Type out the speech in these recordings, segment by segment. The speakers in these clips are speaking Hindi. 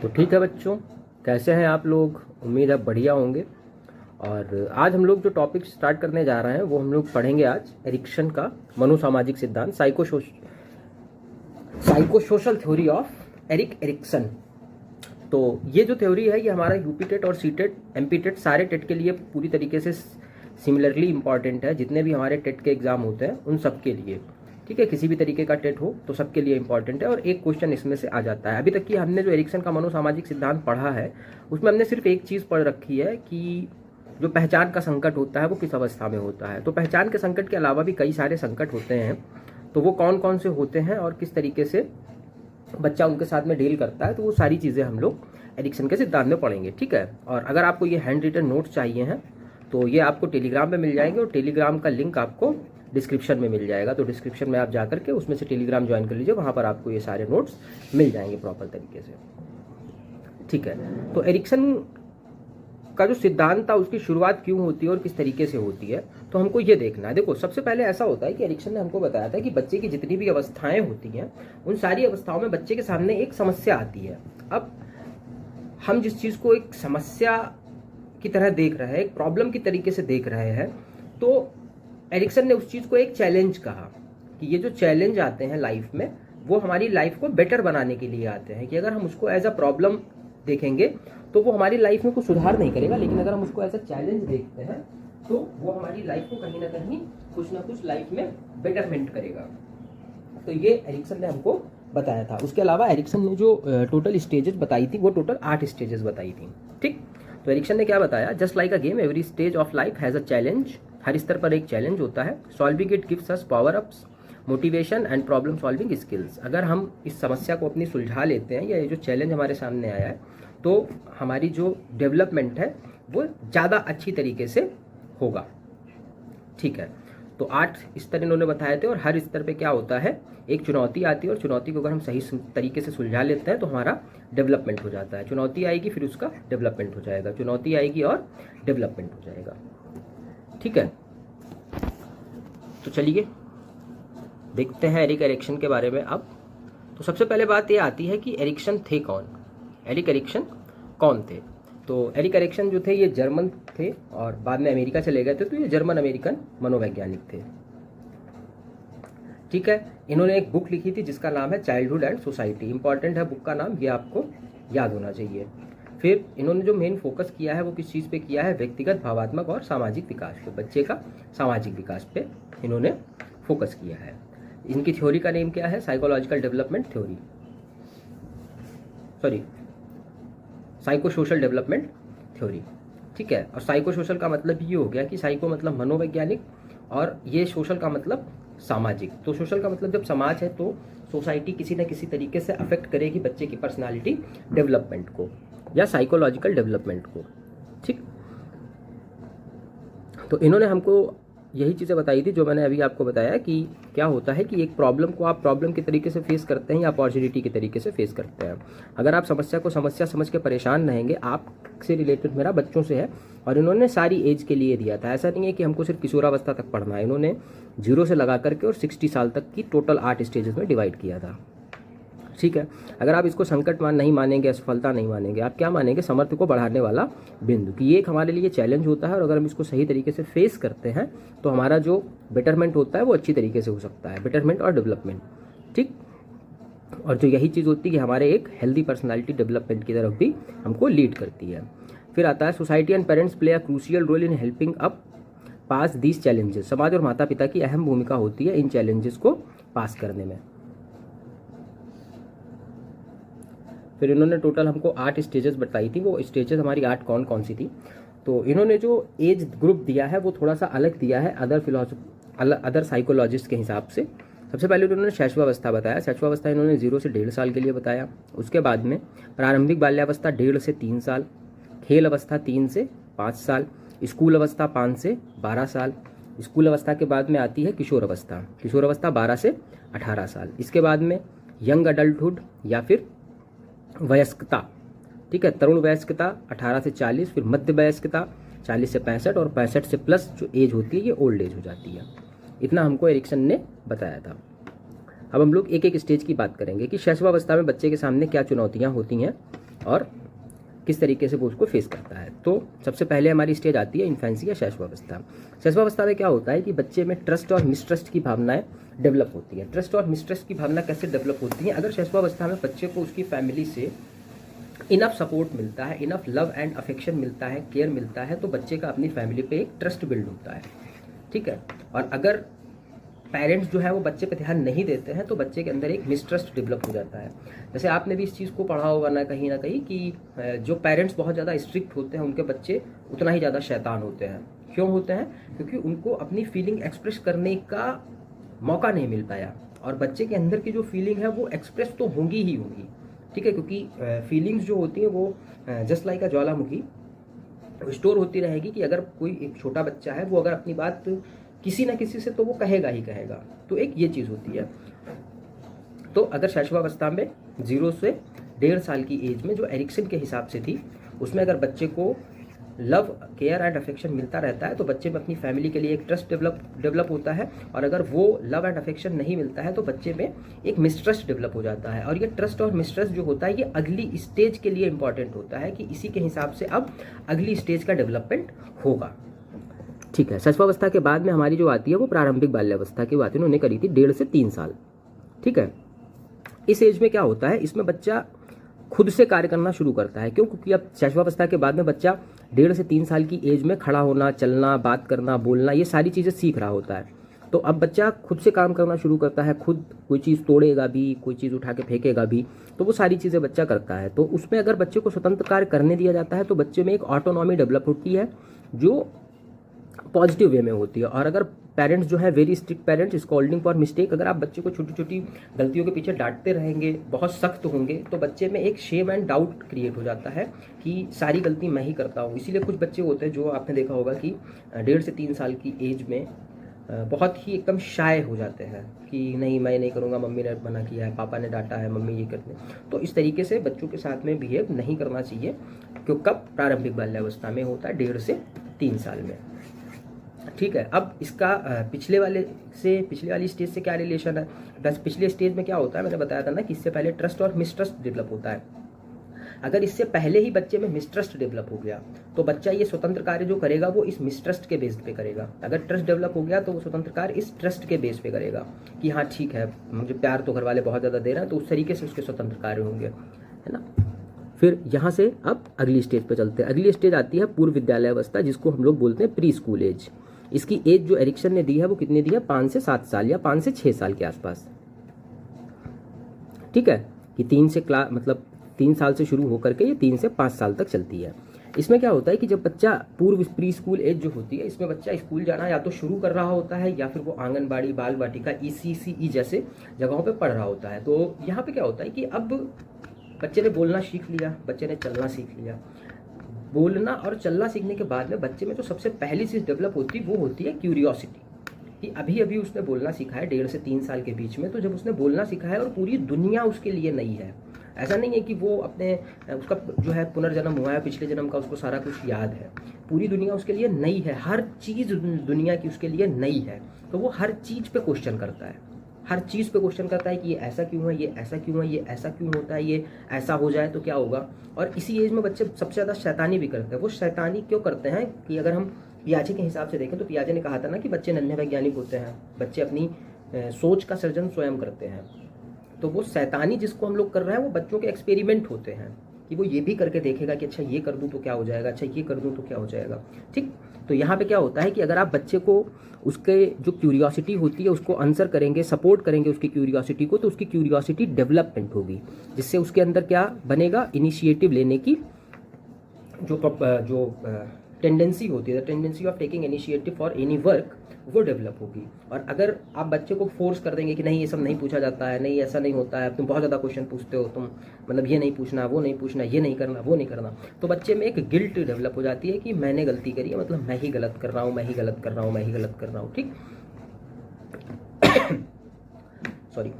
तो ठीक है बच्चों, कैसे हैं आप लोग? उम्मीद है बढ़िया होंगे। और आज हम लोग जो टॉपिक स्टार्ट करने जा रहे हैं वो हम लोग पढ़ेंगे आज एरिक्सन का मनोसामाजिक सिद्धांत, साइकोसोशल थ्योरी ऑफ एरिक्सन। तो ये जो थ्योरी है ये हमारा यूपी टेट और सी टेट, एमपी टेट, सारे टेट के लिए पूरी तरीके से सिमिलरली इंपॉर्टेंट है। जितने भी हमारे टेट के एग्जाम होते हैं उन सब के लिए, ठीक है, किसी भी तरीके का टेट हो तो सबके लिए इंपॉर्टेंट है और एक क्वेश्चन इसमें से आ जाता है। अभी तक की हमने जो एरिक्सन का मनोसामाजिक सिद्धांत पढ़ा है उसमें हमने सिर्फ एक चीज़ पढ़ रखी है कि जो पहचान का संकट होता है वो किस अवस्था में होता है। तो पहचान के संकट के अलावा भी कई सारे संकट होते हैं, तो वो कौन कौन से होते हैं और किस तरीके से बच्चा उनके साथ में डील करता है, तो वो सारी चीज़ें हम लोग एरिक्सन के सिद्धांत में पढ़ेंगे, ठीक है। और अगर आपको ये हैंड रिटन नोट्स चाहिए हैं तो ये आपको टेलीग्राम में मिल जाएंगे और टेलीग्राम का लिंक आपको डिस्क्रिप्शन में मिल जाएगा। तो डिस्क्रिप्शन में आप जा करके उसमें से टेलीग्राम ज्वाइन कर लीजिए, वहाँ पर आपको ये सारे नोट्स मिल जाएंगे प्रॉपर तरीके से, ठीक है। तो एरिक्सन का जो सिद्धांत था उसकी शुरुआत क्यों होती है और किस तरीके से होती है, तो हमको ये देखना है। देखो, सबसे पहले ऐसा होता है कि एरिक्सन ने हमको बताया था कि बच्चे की जितनी भी अवस्थाएं होती हैं उन सारी अवस्थाओं में बच्चे के सामने एक समस्या आती है। अब हम जिस चीज़ को एक समस्या की तरह देख रहे हैं, एक प्रॉब्लम की तरीके से देख रहे हैं, तो एरिक्सन ने उस चीज़ को एक चैलेंज कहा कि ये जो चैलेंज आते हैं लाइफ में वो हमारी लाइफ को बेटर बनाने के लिए आते हैं। कि अगर हम उसको एज अ प्रॉब्लम देखेंगे तो वो हमारी लाइफ में कुछ सुधार नहीं करेगा, लेकिन अगर हम उसको एज अ चैलेंज देखते हैं तो वो हमारी लाइफ को कहीं ना कहीं कुछ ना कुछ लाइफ में बेटरमेंट करेगा। तो ये एरिक्सन ने हमको बताया था। उसके अलावा एरिक्सन ने जो टोटल स्टेजेस बताई थी वो टोटल 8 स्टेजेस बताई थी, ठीक। तो एरिक्सन ने क्या बताया, just like a game every stage of life has a challenge. हर स्तर पर एक चैलेंज होता है। Solving it gives us power ups, motivation and problem solving skills. अगर हम इस समस्या को अपनी सुलझा लेते हैं या ये जो चैलेंज हमारे सामने आया है तो हमारी जो डेवलपमेंट है वो ज़्यादा अच्छी तरीके से होगा, ठीक है। तो 8 स्तर इन्होंने बताए थे और हर स्तर पे क्या होता है, एक चुनौती आती है और चुनौती को अगर हम सही तरीके से सुलझा लेते हैं तो हमारा डेवलपमेंट हो जाता है। चुनौती आएगी फिर उसका डेवलपमेंट हो जाएगा, चुनौती आएगी और डेवलपमेंट हो जाएगा, ठीक है। तो चलिए देखते हैं एरिक एरिक्सन के बारे में अब। तो सबसे पहले बात ये आती है कि एरिक्सन थे कौन, एरिक एरिक्सन कौन थे। तो एरिक एरिक्सन जो थे ये जर्मन थे और बाद में अमेरिका चले गए थे, तो ये जर्मन अमेरिकन मनोवैज्ञानिक थे, ठीक है। इन्होंने एक बुक लिखी थी जिसका नाम है चाइल्डहुड एंड सोसाइटी। इंपॉर्टेंट है बुक का नाम, ये आपको याद होना चाहिए। फिर इन्होंने जो मेन फोकस किया है वो किस चीज़ पे किया है, व्यक्तिगत, भावात्मक और सामाजिक विकास पे, बच्चे का सामाजिक विकास पे इन्होंने फोकस किया है। इनकी थ्योरी का नेम क्या है, psychological development theory, sorry psychosocial development theory, ठीक है। और साइकोसोशल का मतलब ये हो गया कि साइको मतलब मनोवैज्ञानिक और ये सोशल का मतलब सामाजिक। तो सोशल का मतलब जब समाज है तो सोसाइटी किसी न किसी तरीके से अफेक्ट करेगी बच्चे की पर्सनालिटी डेवलपमेंट को या साइकोलॉजिकल डेवलपमेंट को, ठीक। तो इन्होंने हमको यही चीज़ें बताई थी जो मैंने अभी आपको बताया कि क्या होता है कि एक प्रॉब्लम को आप प्रॉब्लम के तरीके से फेस करते हैं या अपॉर्चुनिटी के तरीके से फेस करते हैं। अगर आप समस्या को समस्या समझ के परेशान रहेंगे, आपसे रिलेटेड मेरा बच्चों से है और इन्होंने सारी एज के लिए दिया था। ऐसा नहीं है कि हमको सिर्फ किशोरावस्था तक पढ़ना है, इन्होंने 0 से लगा करके और 60 साल तक की टोटल 8 स्टेजेस में डिवाइड किया था, ठीक है। अगर आप इसको संकट नहीं मानेंगे, असफलता नहीं मानेंगे, आप क्या मानेंगे, समर्थ को बढ़ाने वाला बिंदु, कि ये एक हमारे लिए चैलेंज होता है और अगर हम इसको सही तरीके से फेस करते हैं तो हमारा जो बेटरमेंट होता है वो अच्छी तरीके से हो सकता है, बेटरमेंट और डेवलपमेंट, ठीक। और जो यही चीज़ होती है कि हमारे एक हेल्दी पर्सनैलिटी डेवलपमेंट की तरफ भी हमको लीड करती है। फिर आता है society and parents play a crucial role in helping up pass these challenges. समाज और माता पिता की अहम भूमिका होती है इन चैलेंजेस को पास करने में। फिर इन्होंने टोटल हमको 8 स्टेजेस बताई थी। वो स्टेजेस हमारी 8 कौन कौन सी थी, तो इन्होंने जो एज ग्रुप दिया है वो थोड़ा सा अलग दिया है अदर साइकोलॉजिस्ट के हिसाब से। सबसे पहले उन्होंने शैशवावस्था बताया। शैशवावस्था इन्होंने 0 से 1.5 साल के लिए बताया। उसके बाद में प्रारंभिक बाल्यावस्था 1.5 से 3 साल, खेल अवस्था 3 से 5 साल, स्कूल अवस्था 5 से 12 साल। स्कूल अवस्था के बाद में आती है किशोर अवस्था, किशोर अवस्था 12 से 18 साल। इसके बाद में यंग अडल्टहुड या फिर वयस्कता, ठीक है, तरुण वयस्कता 18 से 40, फिर मध्य वयस्कता 40 से 65 और 65 से प्लस जो एज होती है ये ओल्ड एज हो जाती है। इतना हमको एरिक्सन ने बताया था। अब हम लोग एक एक स्टेज की बात करेंगे कि शैशवावस्था में बच्चे के सामने क्या चुनौतियां होती हैं और किस तरीके से वो उसको फेस करता है। तो सबसे पहले हमारी स्टेज आती है इन्फेंसी या शैशवावस्था। शैशवावस्था में क्या होता है कि बच्चे में ट्रस्ट और मिसट्रस्ट की भावनाएं डेवलप होती है। ट्रस्ट और मिसट्रस्ट की भावना कैसे डेवलप होती है? अगर शैशवावस्था में बच्चे को उसकी फैमिली से इनफ सपोर्ट मिलता है, इनफ लव एंड अफेक्शन मिलता है, केयर मिलता है, तो बच्चे का अपनी फैमिली पे एक ट्रस्ट बिल्ड होता है, ठीक है। और अगर पेरेंट्स जो है वो बच्चे पे ध्यान नहीं देते हैं तो बच्चे के अंदर एक मिसट्रस्ट डेवलप हो जाता है। जैसे आपने भी इस चीज़ को पढ़ा होगा ना कहीं कि जो पेरेंट्स बहुत ज़्यादा स्ट्रिक्ट होते हैं उनके बच्चे उतना ही ज़्यादा शैतान होते हैं। क्यों होते हैं? क्योंकि उनको अपनी फीलिंग एक्सप्रेस करने का मौका नहीं मिल पाया, और बच्चे के अंदर की जो फीलिंग है वो एक्सप्रेस तो होंगी ही होंगी, ठीक है। क्योंकि फीलिंग्स जो होती हैं वो जस्ट लाइक अ ज्वालामुखी स्टोर होती रहेगी कि अगर कोई एक छोटा बच्चा है वो अगर अपनी बात किसी ना किसी से तो वो कहेगा ही कहेगा। तो एक ये चीज़ होती है। तो अगर शैशवावस्था में 0 से 1.5 साल की एज में जो एरिक्सन के हिसाब से थी, उसमें अगर बच्चे को लव, केयर एंड अफेक्शन मिलता रहता है तो बच्चे में अपनी फैमिली के लिए एक ट्रस्ट डेवलप होता है। और अगर वो लव एंड अफेक्शन नहीं मिलता है तो बच्चे में एक मिसट्रस्ट डेवलप हो जाता है। और ये ट्रस्ट और मिसट्रस्ट जो होता है ये अगली स्टेज के लिए इंपॉर्टेंट होता है कि इसी के हिसाब से अब अगली स्टेज का डेवलपमेंट होगा, ठीक है। शैशवावस्था के बाद में हमारी जो आती है वो प्रारंभिक बाल्यावस्था की बात उन्होंने करी थी 1.5 से 3 साल, ठीक है। इस एज में क्या होता है, इसमें बच्चा खुद से कार्य करना शुरू करता है। क्यों? क्योंकि अब शैशवावस्था के बाद में बच्चा 1.5 से 3 साल की एज में खड़ा होना, चलना, बात करना, बोलना, ये सारी चीज़ें सीख रहा होता है। तो अब बच्चा खुद से काम करना शुरू करता है, खुद कोई चीज़ तोड़ेगा भी, कोई चीज़ उठा के फेंकेगा भी, तो वो सारी चीज़ें बच्चा करता है। तो उसमें अगर बच्चे को स्वतंत्र कार्य करने दिया जाता है तो बच्चे में एक ऑटोनॉमी डेवलप होती है जो पॉजिटिव वे में होती है। और अगर पेरेंट्स जो है very strict parents, scolding for mistake, अगर आप बच्चे को छोटी छोटी गलतियों के पीछे डांटते रहेंगे, बहुत सख्त होंगे, तो बच्चे में एक शेम एंड डाउट क्रिएट हो जाता है कि सारी गलती मैं ही करता हूँ। इसीलिए कुछ बच्चे होते हैं जो आपने देखा होगा कि 1.5 से 3 साल की एज में बहुत ही एकदम शाय हो जाते हैं कि नहीं मैं नहीं करूँगा, मम्मी ने मना किया है, पापा ने डांटा है, मम्मी ये करते। तो इस तरीके से बच्चों के साथ में बिहेव नहीं करना चाहिए, क्योंकि कब प्रारंभिक बाल्यावस्था में होता है 1.5 से 3 साल में, ठीक है। अब इसका पिछले वाली स्टेज से क्या रिलेशन है? बस पिछले स्टेज में क्या होता है, मैंने बताया था ना कि इससे पहले ट्रस्ट और मिसट्रस्ट डेवलप होता है। अगर इससे पहले ही बच्चे में मिसट्रस्ट डेवलप हो गया तो बच्चा ये स्वतंत्र कार्य जो करेगा वो इस मिसट्रस्ट के बेस पे करेगा। अगर ट्रस्ट डेवलप हो गया तो वो स्वतंत्र कार्य इस ट्रस्ट के बेस पे करेगा कि हाँ ठीक है, मुझे प्यार तो घर वाले बहुत ज़्यादा दे रहे हैं, तो उस तरीके से उसके स्वतंत्र कार्य होंगे, है ना। फिर यहाँ से अब अगली स्टेज पे चलते हैं। अगली स्टेज आती है पूर्व विद्यालय अवस्था, जिसको हम लोग बोलते हैं प्री स्कूल एज। इसकी एज जो एरिक्सन ने दी है वो कितनी दी है? 5 से 7 साल या 5 से 6 साल के आसपास, ठीक है। कि 3 साल से शुरू होकर के ये 3 से 5 साल तक चलती है। इसमें क्या होता है कि जब बच्चा पूर्व प्री स्कूल एज जो होती है, इसमें बच्चा स्कूल जाना या तो शुरू कर रहा होता है या फिर वो आंगनबाड़ी, बाल वाटिका, ECCE जैसे जगहों पे पढ़ रहा होता है। तो यहाँ पे क्या होता है कि अब बच्चे ने बोलना सीख लिया, बच्चे ने चलना सीख लिया। बोलना और चलना सीखने के बाद में बच्चे में जो सबसे पहली चीज़ डेवलप होती है वो होती है क्यूरियोसिटी, कि अभी अभी उसने बोलना सीखा है 1.5 से 3 साल के बीच में। तो जब उसने बोलना सीखा है और पूरी दुनिया उसके लिए नई है, ऐसा नहीं है कि वो उसका जो है पुनर्जन्म हुआ है, पिछले जन्म का उसको सारा कुछ याद है, पूरी दुनिया उसके लिए नई है, हर चीज़ दुनिया की उसके लिए नई है। तो वो हर चीज़ पे क्वेश्चन करता है, हर चीज़ पे क्वेश्चन करता है कि ये ऐसा क्यों है, ये ऐसा क्यों है, ये ऐसा क्यों होता है, ये ऐसा हो जाए तो क्या होगा। और इसी एज में बच्चे सबसे ज़्यादा शैतानी भी करते हैं। वो शैतानी क्यों करते हैं कि अगर हम पियाजे के हिसाब से देखें तो पियाजे ने कहा था ना कि बच्चे नन्हे वैज्ञानिक होते हैं, बच्चे अपनी सोच का सृजन स्वयं करते हैं। तो वो शैतानी जिसको हम लोग कर रहे हैं वो बच्चों के एक्सपेरिमेंट होते हैं कि वो ये भी करके देखेगा कि अच्छा ये कर दूं तो क्या हो जाएगा, अच्छा ये कर दूं तो क्या हो जाएगा, ठीक। तो यहाँ पे क्या होता है कि अगर आप बच्चे को उसके जो क्यूरियोसिटी होती है उसको आंसर करेंगे, सपोर्ट करेंगे उसकी क्यूरियोसिटी को, तो उसकी क्यूरियोसिटी डेवलपमेंट होगी, जिससे उसके अंदर क्या बनेगा, इनिशिएटिव लेने की जो टेंडेंसी होती है, the tendency of taking initiative for any work, वो डेवलप होगी। और अगर आप बच्चे को फोर्स कर देंगे कि नहीं ये सब नहीं पूछा जाता है, नहीं ऐसा नहीं होता है, तुम बहुत ज़्यादा क्वेश्चन पूछते हो, तुम मतलब ये नहीं पूछना, वो नहीं पूछना, ये नहीं करना, वो नहीं करना, तो बच्चे में एक गिल्ट डेवलप हो जाती है कि मैंने गलती करी है, मतलब मैं ही गलत कर रहा हूँ, मैं ही गलत कर रहा हूँ, मैं ही गलत कर रहा हूँ, ठीक। सॉरी।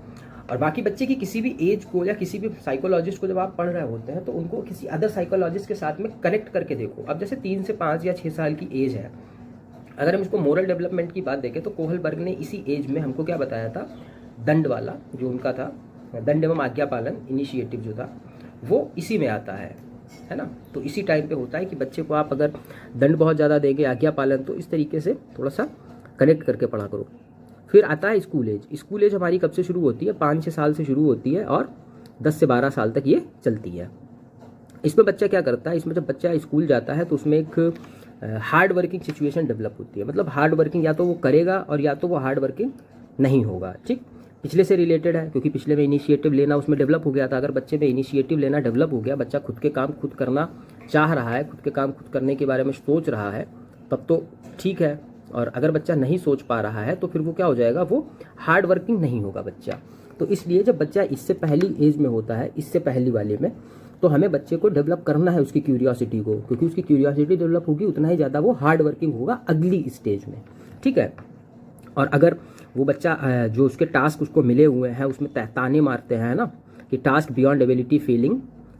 और बाकी बच्चे की किसी भी एज को या किसी भी साइकोलॉजिस्ट को जब आप पढ़ रहे होते हैं तो उनको किसी अदर साइकोलॉजिस्ट के साथ में कनेक्ट करके देखो। अब जैसे 3 से 5 या 6 साल की एज है, अगर हम इसको मोरल डेवलपमेंट की बात देखें तो कोहलबर्ग ने इसी एज में हमको क्या बताया था, दंड वाला जो उनका था, दंड एवं आज्ञा पालन इनिशिएटिव जो था, वो इसी में आता है ना। तो इसी टाइम पे होता है कि बच्चे को आप अगर दंड बहुत ज़्यादा देंगे, आज्ञा पालन, तो इस तरीके से थोड़ा सा कनेक्ट करके पढ़ा करो। फिर आता है स्कूल एज। स्कूल एज हमारी कब से शुरू होती है? 5-6 साल से शुरू होती है और 10 से 12 साल तक ये चलती है। इसमें बच्चा क्या करता है? इसमें जब बच्चा स्कूल जाता है तो उसमें एक हार्ड वर्किंग सिचुएशन डेवलप होती है। मतलब हार्ड वर्किंग या तो वो करेगा और या तो वो हार्ड वर्किंग नहीं होगा। ठीक, पिछले से रिलेटेड है, क्योंकि पिछले में इनिशिएटिव लेना उसमें डेवलप हो गया था। अगर बच्चे में इनिशिएटिव लेना डेवलप हो गया, बच्चा खुद के काम खुद करना चाह रहा है, खुद के काम खुद करने के बारे में सोच रहा है, तब तो ठीक है। और अगर बच्चा नहीं सोच पा रहा है तो फिर वो क्या हो जाएगा? वो हार्ड वर्किंग नहीं होगा बच्चा। तो इसलिए जब बच्चा इससे पहली एज में होता है, इससे पहली वाले में, तो हमें बच्चे को डेवलप करना है उसकी क्यूरियोसिटी को, क्योंकि उसकी क्यूरियोसिटी डेवलप होगी उतना ही ज़्यादा वो हार्ड वर्किंग होगा अगली स्टेज में। ठीक है। और अगर वो बच्चा जो उसके टास्क उसको मिले हुए हैं उसमें ताने मारते हैं ना, कि टास्क बियॉन्ड एबिलिटी फीलिंग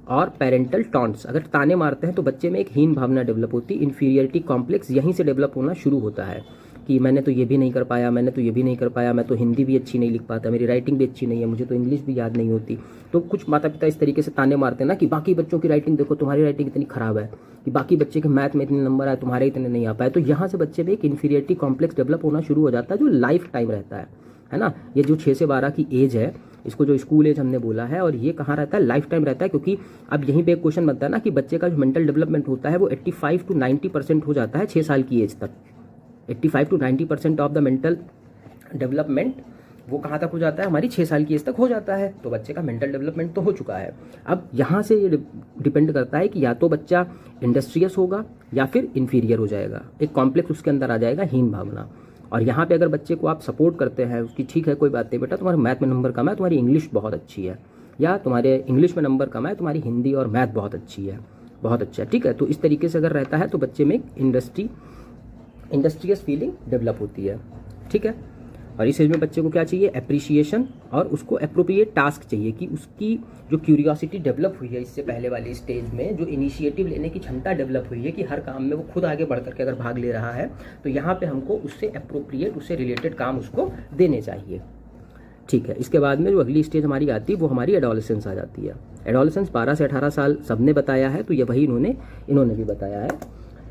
और पेरेंटल टॉन्ट्स, अगर ताने मारते हैं तो बच्चे में एक हीन भावना डेवलप होती है। इन्फीरियरिटी कॉम्प्लेक्स यहीं से डेवलप होना शुरू होता है कि मैंने तो ये भी नहीं कर पाया, मैंने तो ये भी नहीं कर पाया, मैं तो हिंदी भी अच्छी नहीं लिख पाता, मेरी राइटिंग भी अच्छी नहीं है, मुझे तो इंग्लिश भी याद नहीं होती। तो कुछ माता पिता इस तरीके से ताने मारते हैं ना कि बाकी बच्चों की राइटिंग देखो, तुम्हारी राइटिंग इतनी खराब है, कि बाकी बच्चे के मैथ में इतने नंबर आए, तुम्हारे इतने नहीं आ पाए। तो यहाँ से बच्चे में एक इन्फीरियरिटी कॉम्प्लेक्स डेवलप होना शुरू हो जाता है, जो लाइफ टाइम रहता है ना। ये जो 6 से 12 की एज है, इसको जो स्कूल एज हमने बोला है, और ये कहाँ रहता है? लाइफ टाइम रहता है। क्योंकि अब यहीं पे एक क्वेश्चन बनता है ना कि बच्चे का जो मेंटल डेवलपमेंट होता है वो 85 to 90% हो जाता है 6 साल की एज तक। 85 to 90% of the mental development वो कहाँ तक हो जाता है? हमारी 6 साल की एज तक हो जाता है। तो बच्चे का मेंटल डेवलपमेंट तो हो चुका है। अब यहाँ से ये डिपेंड करता है कि या तो बच्चा इंडस्ट्रियस होगा या फिर इन्फीरियर हो जाएगा, एक कॉम्प्लेक्स उसके अंदर आ जाएगा, हीन भावना। और यहाँ पे अगर बच्चे को आप सपोर्ट करते हैं उसकी, ठीक है कोई बात नहीं बेटा, तुम्हारे मैथ में नंबर कम है, तुम्हारी इंग्लिश बहुत अच्छी है, या तुम्हारे इंग्लिश में नंबर कम है, तुम्हारी हिंदी और मैथ बहुत अच्छी है, बहुत अच्छा, ठीक है। तो इस तरीके से अगर रहता है तो बच्चे में इंडस्ट्रियस फीलिंग डेवलप होती है। ठीक है। और इस एज में बच्चे को क्या चाहिए? एप्रिसिएशन, और उसको एप्रोप्रिएट टास्क चाहिए, कि उसकी जो क्यूरियोसिटी डेवलप हुई है इससे पहले वाली स्टेज में, जो इनिशिएटिव लेने की क्षमता डेवलप हुई है कि हर काम में वो खुद आगे बढ़ करके अगर भाग ले रहा है, तो यहाँ पे हमको उससे एप्रोप्रिएट, उससे रिलेटेड काम उसको देने चाहिए। ठीक है। इसके बाद में जो अगली स्टेज हमारी आती है वो हमारी एडोलेसेंस आ जाती है। एडोलेसेंस 12 से 18 साल सबने बताया है, तो ये वही इन्होंने भी बताया है।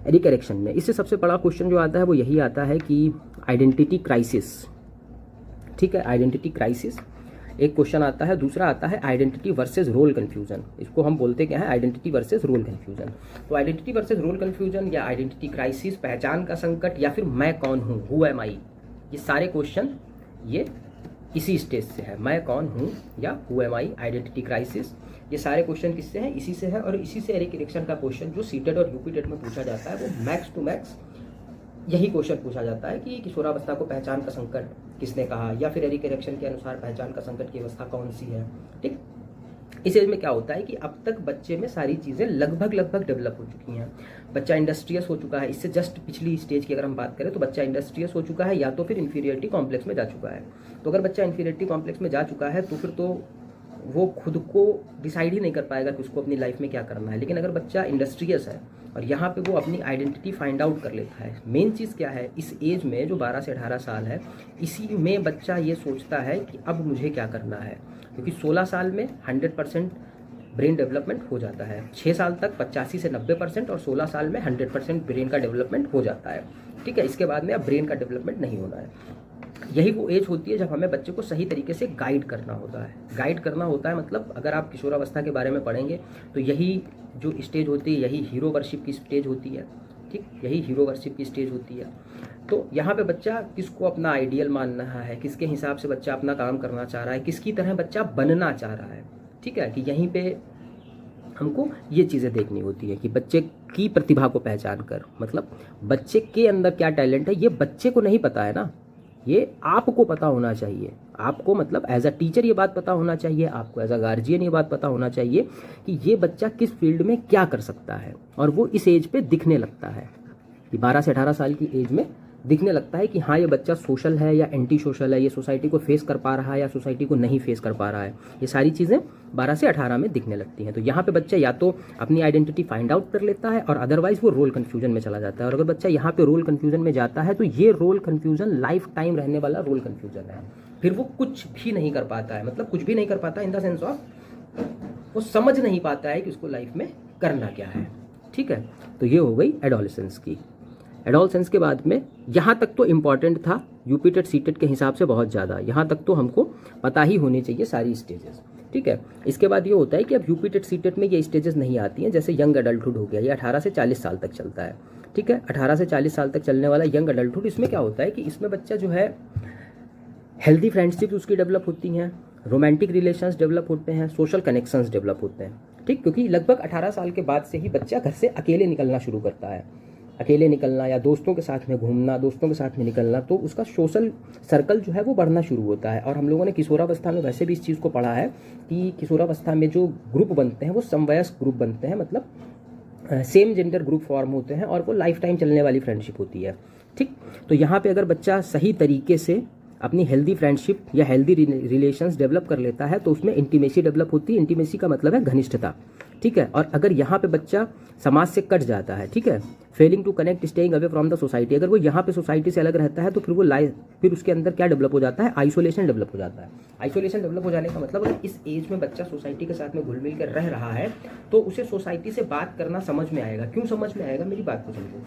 एरिक एरिक्सन में इससे सबसे बड़ा क्वेश्चन जो आता है वो यही आता है कि आइडेंटिटी क्राइसिस। ठीक है, आइडेंटिटी क्राइसिस एक क्वेश्चन आता है। दूसरा आता है आइडेंटिटी वर्सेस रोल कन्फ्यूजन। इसको हम बोलते क्या है? Identity versus role confusion. तो आइडेंटिटी वर्सेस रोल कन्फ्यूजन या आइडेंटिटी क्राइसिस, पहचान का संकट, या फिर मैं कौन हूँ, हु एम आई, ये सारे क्वेश्चन ये इसी स्टेज से है। मैं कौन हूँ या who am I, identity crisis, ये सारे क्वेश्चन किससे हैं? इसी से है। और इसी से एरिक एरिक्सन का क्वेश्चन जो सीटेट और यूपीटेट में पूछा जाता है वो मैक्स टू मैक्स यही क्वेश्चन पूछा जाता है कि किशोरावस्था को पहचान का संकट किसने कहा, या फिर एरिक एरिक्सन के अनुसार पहचान का संकट की अवस्था कौन सी है। ठीक, इस एज में क्या होता है कि अब तक बच्चे में सारी चीज़ें लगभग डेवलप हो चुकी हैं। बच्चा इंडस्ट्रियस हो चुका है। इससे जस्ट पिछली स्टेज की अगर हम बात करें तो बच्चा इंडस्ट्रियस हो चुका है, या तो फिर इन्फीरियरिटी कॉम्प्लेक्स में जा चुका है। तो अगर बच्चा इन्फीरियरिटी कॉम्प्लेक्स में जा चुका है तो फिर तो वो खुद को डिसाइड ही नहीं कर पाएगा कि उसको अपनी लाइफ में क्या करना है। लेकिन अगर बच्चा इंडस्ट्रियस है और यहाँ पे वो अपनी आइडेंटिटी फाइंड आउट कर लेता है, मेन चीज़ क्या है इस एज में जो 12 से 18 साल है, इसी में बच्चा ये सोचता है कि अब मुझे क्या करना है। क्योंकि 16 साल में 100% ब्रेन डेवलपमेंट हो जाता है, 6 साल तक 85 से 90% और 16 साल में 100% ब्रेन का डेवलपमेंट हो जाता है। ठीक है, इसके बाद में अब ब्रेन का डेवलपमेंट नहीं होना है। यही वो एज होती है जब हमें बच्चे को सही तरीके से गाइड करना होता है। गाइड करना होता है मतलब अगर आप किशोरावस्था के बारे में पढ़ेंगे तो यही जो स्टेज होती है, यही हीरो वर्शिप की स्टेज होती है। ठीक, यही हीरो वर्शिप की स्टेज होती है। तो यहाँ पे बच्चा किसको अपना आइडियल मान रहा है, किसके हिसाब से बच्चा अपना काम करना चाह रहा है, किसकी तरह बच्चा बनना चाह रहा है। ठीक है, कि यहीं पे हमको ये चीज़ें देखनी होती है कि बच्चे की प्रतिभा को पहचान कर, मतलब बच्चे के अंदर क्या टैलेंट है ये बच्चे को नहीं पता है ना, ये आपको पता होना चाहिए। आपको मतलब एज अ टीचर ये बात पता होना चाहिए, आपको एज अ गार्जियन ये बात पता होना चाहिए कि ये बच्चा किस फील्ड में क्या कर सकता है। और वो इस एज पे दिखने लगता है कि 12 से 18 साल की एज में दिखने लगता है कि हाँ ये बच्चा सोशल है या एंटी सोशल है, ये सोसाइटी को फेस कर पा रहा है या सोसाइटी को नहीं फेस कर पा रहा है। ये सारी चीज़ें 12 से 18 में दिखने लगती हैं। तो यहाँ पे बच्चा या तो अपनी आइडेंटिटी फाइंड आउट कर लेता है और अदरवाइज वो रोल कन्फ्यूजन में चला जाता है। और अगर बच्चा यहाँ पे रोल कन्फ्यूजन में जाता है तो ये रोल कन्फ्यूजन लाइफ टाइम रहने वाला रोल कन्फ्यूजन है। फिर वो कुछ भी नहीं कर पाता है, मतलब कुछ भी नहीं कर पाता इन द सेंस ऑफ वो समझ नहीं पाता है कि उसको लाइफ में करना क्या है। ठीक है, तो ये हो गई एडोलेसेंस की। एडोलेसेंस के बाद में यहाँ तक तो इम्पॉर्टेंट था, यूपी टेट सी टेट के हिसाब से बहुत ज़्यादा, यहाँ तक तो हमको पता ही होनी चाहिए सारी स्टेजेस। ठीक है, इसके बाद ये होता है कि अब यूपी टेट सी टेट में ये स्टेजेस नहीं आती हैं, जैसे यंग अडल्टहुड हो गया, ये 18 से 40 साल तक चलता है। ठीक है, 18 से 40 साल तक चलने वाला यंग अडल्टहुड, इसमें क्या होता है कि इसमें बच्चा जो है हेल्दी फ्रेंडशिप उसकी डेवलप होती हैं, रोमांटिक रिलेशंस डेवलप होते हैं, सोशल कनेक्शंस डेवलप होते हैं। ठीक, क्योंकि लगभग 18 साल के बाद से ही बच्चा घर से अकेले निकलना शुरू करता है, अकेले निकलना या दोस्तों के साथ में घूमना, दोस्तों के साथ में निकलना, तो उसका सोशल सर्कल जो है वो बढ़ना शुरू होता है। और हम लोगों ने किशोरावस्था में वैसे भी इस चीज़ को पढ़ा है कि किशोरावस्था में जो ग्रुप बनते हैं वो समवयस्क ग्रुप बनते हैं, मतलब सेम जेंडर ग्रुप फॉर्म होते हैं और वो लाइफ टाइम चलने वाली फ्रेंडशिप होती है। ठीक, तो यहाँ पे अगर बच्चा सही तरीके से अपनी हेल्दी फ्रेंडशिप या हेल्दी रिलेशंस डेवलप कर लेता है तो उसमें इंटीमेसी डेवलप होती है। इंटीमेसी का मतलब है घनिष्ठता। ठीक है, और अगर यहाँ पे बच्चा समाज से कट जाता है, ठीक है, failing to connect, staying away from the society, अगर वो यहाँ पे सोसाइटी से अलग रहता है तो फिर वो फिर उसके अंदर क्या डेवलप हो जाता है, आइसोलेशन डेवलप हो जाता है। आइसोलेशन डेवलप हो जाने का मतलब अगर इस एज में बच्चा सोसाइटी के साथ में घुल मिल कर रह रहा है तो उसे सोसाइटी से बात करना समझ में आएगा। क्यों समझ में आएगा, मेरी बात को समझो।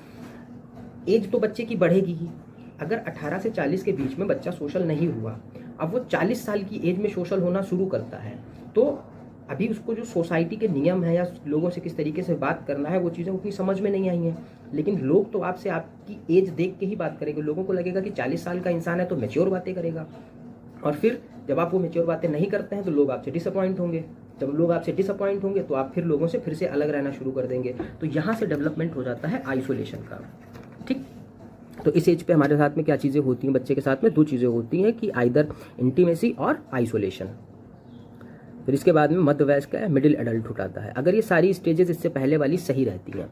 एज तो बच्चे की बढ़ेगी ही। अगर 18 से 40 के बीच में बच्चा सोशल नहीं हुआ, अब वो 40 साल की एज में सोशल होना शुरू करता है, तो अभी उसको जो सोसाइटी के नियम है या लोगों से किस तरीके से बात करना है वो चीज़ें उतनी समझ में नहीं आई हैं। लेकिन लोग तो आपसे आपकी एज देख के ही बात करेंगे। लोगों को लगेगा कि 40 साल का इंसान है तो मैच्योर बातें करेगा, और फिर जब आप वो मैच्योर बातें नहीं करते हैं तो लोग आपसे डिसअपॉइंट होंगे। जब लोग आपसे डिसअपॉइंट होंगे तो आप फिर लोगों से फिर से अलग रहना शुरू कर देंगे। तो यहाँ से डेवलपमेंट हो जाता है आइसोलेशन का। ठीक, तो इस एज पे हमारे साथ में क्या चीज़ें होती हैं, बच्चे के साथ में दो चीज़ें होती हैं कि आइदर इंटीमेसी और आइसोलेशन। फिर इसके बाद में मध्य वयस्क का मिडिल एडल्टहुड आता है। अगर ये सारी स्टेजेस इससे पहले वाली सही रहती हैं,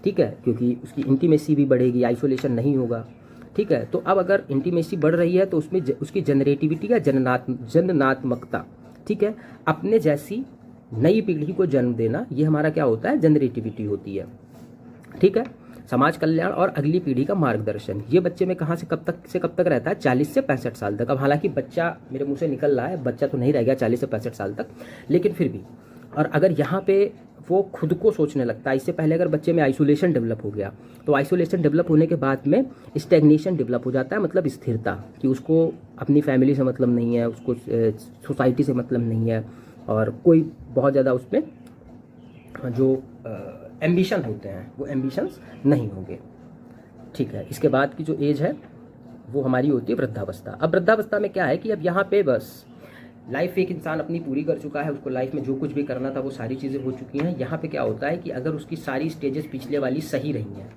ठीक है, क्योंकि उसकी इंटीमेसी भी बढ़ेगी, आइसोलेशन नहीं होगा। ठीक है, तो अब अगर इंटीमेसी बढ़ रही है तो उसमें उसकी जनरेटिविटी या जननात्मकता, ठीक है, अपने जैसी नई पीढ़ी को जन्म देना, ये हमारा क्या होता है, जनरेटिविटी होती है। ठीक है, समाज कल्याण और अगली पीढ़ी का मार्गदर्शन, ये बच्चे में कहाँ से कब तक रहता है, 40 से 65 साल तक। अब हालांकि बच्चा मेरे मुंह से निकल रहा है, बच्चा तो नहीं रह गया 40 से 65 साल तक, लेकिन फिर भी। और अगर यहाँ पे वो खुद को सोचने लगता है, इससे पहले अगर बच्चे में आइसोलेशन डेवलप हो गया तो आइसोलेशन डेवलप होने के बाद में स्टैग्नेशन डेवलप हो जाता है, मतलब स्थिरता, कि उसको अपनी फैमिली से मतलब नहीं है, उसको सोसाइटी से मतलब नहीं है, और कोई बहुत ज़्यादा उसमें जो एम्बिशन होते हैं वो एम्बिशंस नहीं होंगे। ठीक है, इसके बाद की जो एज है वो हमारी होती है वृद्धावस्था। अब वृद्धावस्था में क्या है कि अब यहाँ पे बस लाइफ एक इंसान अपनी पूरी कर चुका है, उसको लाइफ में जो कुछ भी करना था वो सारी चीज़ें हो चुकी हैं। यहाँ पे क्या होता है कि अगर उसकी सारी स्टेजेस पिछले वाली सही रही हैं,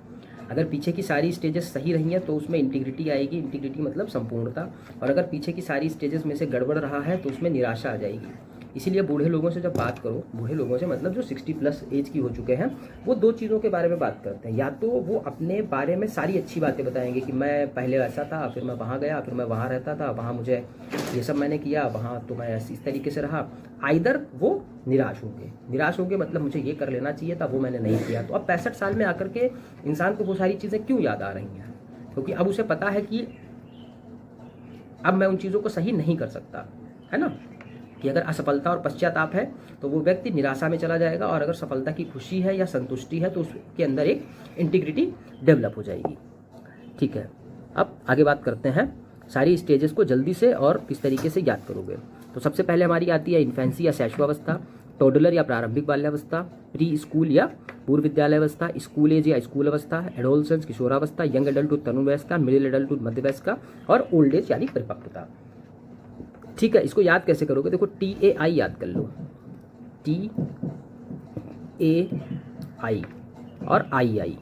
अगर पीछे की सारी स्टेजेस सही रही हैं तो उसमें इंटीग्रिटी आएगी, इंटीग्रिटी मतलब संपूर्णता, और अगर पीछे की सारी स्टेजेस में से गड़बड़ रहा है तो उसमें निराशा आ जाएगी। इसीलिए बूढ़े लोगों से जब बात करो, बूढ़े लोगों से मतलब जो 60+ एज की हो चुके हैं, वो दो चीज़ों के बारे में बात करते हैं। या तो वो अपने बारे में सारी अच्छी बातें बताएंगे कि मैं पहले ऐसा था, फिर मैं वहाँ गया, फिर मैं वहाँ रहता था, वहाँ मुझे ये सब मैंने किया, वहाँ तो मैं इस तरीके से रहा। आइदर वो निराश होंगे मतलब मुझे ये कर लेना चाहिए था, वो मैंने नहीं किया। तो अब 65 साल में आकर के इंसान को वो सारी चीज़ें क्यों याद आ रही हैं, क्योंकि अब उसे पता है कि अब मैं उन चीज़ों को सही नहीं कर सकता, है ना, कि अगर असफलता और पश्चाताप है तो वो व्यक्ति निराशा में चला जाएगा, और अगर सफलता की खुशी है या संतुष्टि है तो उसके अंदर एक इंटीग्रिटी डेवलप हो जाएगी। ठीक है, अब आगे बात करते हैं सारी स्टेजेस को जल्दी से और किस तरीके से याद करोगे। तो सबसे पहले हमारी आती है इन्फेंसी या शैशवावस्था, टोडलर या प्रारंभिक बाल्यावस्था, प्री स्कूल या पूर्व विद्यालयावस्था, स्कूल एज या स्कूल अवस्था, एडोलसेंस किशोरावस्था, यंग एडल्टहुड तरुण वयस्का, मिडिल एडल्टहुड मध्य वयस्का, और ओल्ड एज यानी परिपक्वता। ठीक है, इसको याद कैसे करोगे, देखो TAI याद कर लो, TAI और II,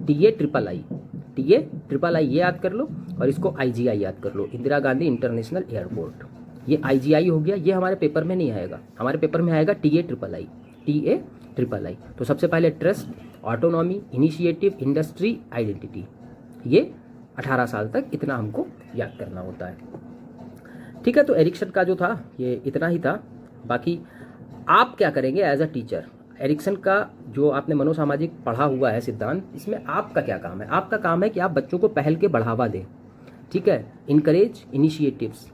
TA ये याद कर लो, और इसको IGI याद कर लो, इंदिरा गांधी इंटरनेशनल एयरपोर्ट। ये IGI हो गया, ये हमारे पेपर में नहीं आएगा, हमारे पेपर में आएगा TAIII। तो सबसे पहले trust, autonomy, initiative, industry, identity, ये 18 साल तक इतना हमको याद करना होता है। ठीक है, तो एरिक्सन का जो था ये इतना ही था। बाकी आप क्या करेंगे एज अ टीचर, एरिक्सन का जो आपने मनोसामाजिक पढ़ा हुआ है सिद्धांत, इसमें आपका क्या काम है, आपका काम है कि आप बच्चों को पहल के बढ़ावा दें। ठीक है, encourage initiatives,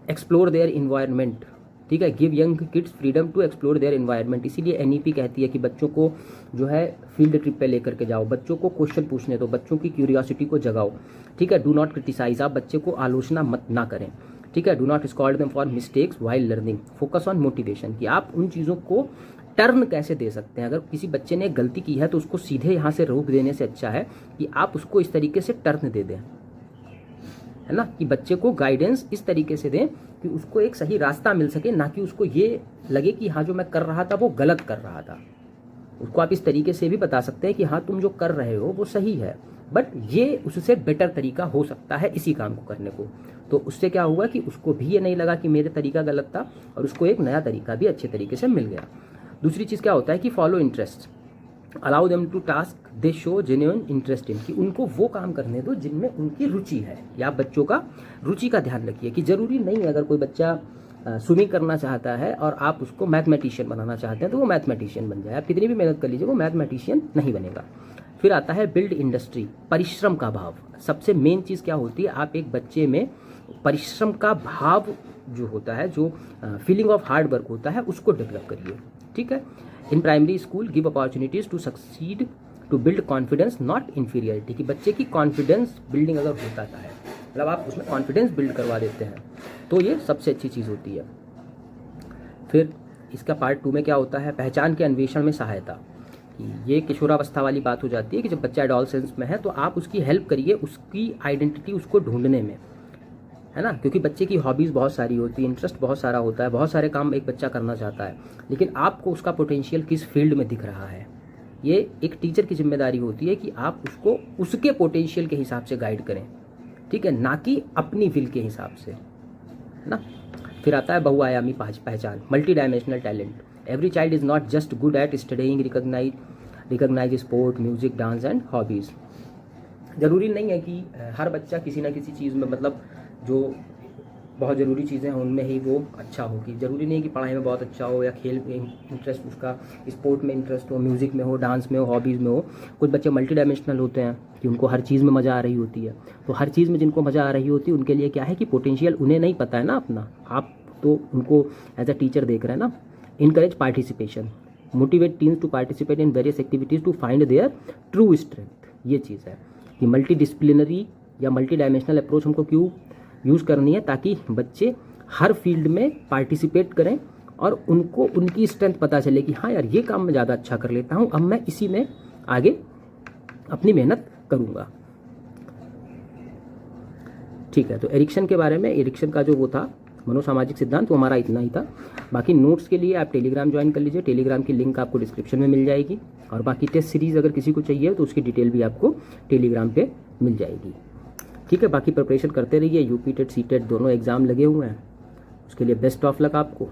explore their environment, ठीक है। Give young kids freedom to explore their environment, इसीलिए एनईपी कहती है कि बच्चों को जो है फील्ड ट्रिप पे लेकर के जाओ, बच्चों को क्वेश्चन पूछने दो, बच्चों की क्यूरियोसिटी को जगाओ, ठीक है। डू नॉट क्रिटिसाइज, आप बच्चे को आलोचना मत ना करें, ठीक है। Do not scold them for mistakes while learning, focus on motivation, कि आप उन चीज़ों को टर्न कैसे दे सकते हैं। अगर किसी बच्चे ने गलती की है तो उसको सीधे यहाँ से रोक देने से अच्छा है कि आप उसको इस तरीके से टर्न दे दें, है ना, कि बच्चे को गाइडेंस इस तरीके से दें कि उसको एक सही रास्ता मिल सके, ना कि उसको ये लगे कि हाँ जो मैं कर रहा था वो गलत कर रहा था। उसको आप इस तरीके से भी बता सकते हैं कि हाँ तुम जो कर रहे हो वो सही है, बट ये उससे बेटर तरीका हो सकता है इसी काम को करने को। तो उससे क्या हुआ कि उसको भी ये नहीं लगा कि मेरे तरीका गलत था, और उसको एक नया तरीका भी अच्छे तरीके से मिल गया। दूसरी चीज़ क्या होता है कि follow interest, allow them to task they show genuine interest in, कि उनको वो काम करने दो जिनमें उनकी रुचि है। या आप बच्चों का रुचि का ध्यान रखिए कि ज़रूरी नहीं है अगर कोई बच्चा स्विमिंग करना चाहता है और आप उसको मैथमेटिशियन बनाना चाहते हैं तो वो मैथमेटिशियन बन जाए, आप कितनी भी मेहनत कर लीजिए वो मैथमेटिशियन नहीं बनेगा। फिर आता है बिल्ड इंडस्ट्री, परिश्रम का भाव। सबसे मेन चीज़ क्या होती है, आप एक बच्चे में परिश्रम का भाव जो होता है, जो फीलिंग ऑफ हार्ड वर्क होता है, उसको डेवलप करिए, ठीक है। In primary school give opportunities to succeed to build confidence not inferiority, कि बच्चे की कॉन्फिडेंस बिल्डिंग अगर होता है, मतलब आप उसमें कॉन्फिडेंस बिल्ड करवा देते हैं तो ये सबसे अच्छी चीज़ होती है। फिर इसका पार्ट 2 में क्या होता है, पहचान के अन्वेषण में सहायता, कि ये किशोरावस्था वाली बात हो जाती है कि जब बच्चा एडोलसेंस में है तो आप उसकी हेल्प करिए उसकी आइडेंटिटी उसको ढूंढने में, है ना, क्योंकि बच्चे की हॉबीज़ बहुत सारी होती है, इंटरेस्ट बहुत सारा होता है, बहुत सारे काम एक बच्चा करना चाहता है, लेकिन आपको उसका पोटेंशियल किस फील्ड में दिख रहा है, ये एक टीचर की जिम्मेदारी होती है कि आप उसको उसके पोटेंशियल के हिसाब से गाइड करें, ठीक है, ना कि अपनी विल के हिसाब से, है ना। फिर आता है बहुआयामी पहचान, multi dimensional talent. Every child is not just good at studying, recognise sport, music, dance and hobbies. ज़रूरी नहीं है कि हर बच्चा किसी ना किसी चीज़ में, मतलब जो बहुत ज़रूरी चीज़ें हैं उनमें ही वो अच्छा होगी। ज़रूरी नहीं है कि पढ़ाई में बहुत अच्छा हो या खेल में इंटरेस्ट, उसका स्पोर्ट में इंटरेस्ट हो, म्यूज़िक में हो, डांस में हो, हॉबीज़ में हो। कुछ बच्चे मल्टी डायमेंशनल होते हैं कि उनको हर चीज़ में मज़ा आ रही होती है। तो हर चीज़ में जिनको मज़ा आ रही होती है उनके लिए क्या है कि पोटेंशियल उन्हें नहीं पता है ना अपना, आप तो उनको एज अ टीचर देख रहे हैं ना। Encourage participation, motivate teens to participate in various activities to find their true strength. ये चीज़ है कि मल्टी डिसिप्लिनरी या मल्टी डायमेंशनल अप्रोच हमको क्यों यूज़ करनी है, ताकि बच्चे हर फील्ड में पार्टिसिपेट करें और उनको उनकी स्ट्रेंथ पता चले कि हाँ यार ये काम मैं ज़्यादा अच्छा कर लेता हूँ, अब मैं इसी में आगे अपनी मेहनत करूँगा, ठीक है। तो एरिक्सन के बारे में, एरिक्सन का जो वो था मनोसामाजिक सिद्धांत, वो हमारा इतना ही था। बाकी नोट्स के लिए आप टेलीग्राम ज्वाइन कर लीजिए, टेलीग्राम की लिंक आपको डिस्क्रिप्शन में मिल जाएगी, और बाकी टेस्ट सीरीज़ अगर किसी को चाहिए तो उसकी डिटेल भी आपको टेलीग्राम पे मिल जाएगी, ठीक है। बाकी प्रिपरेशन करते रहिए, यूपी टेट सी टेट दोनों एग्ज़ाम लगे हुए हैं, उसके लिए बेस्ट ऑफ लक आपको।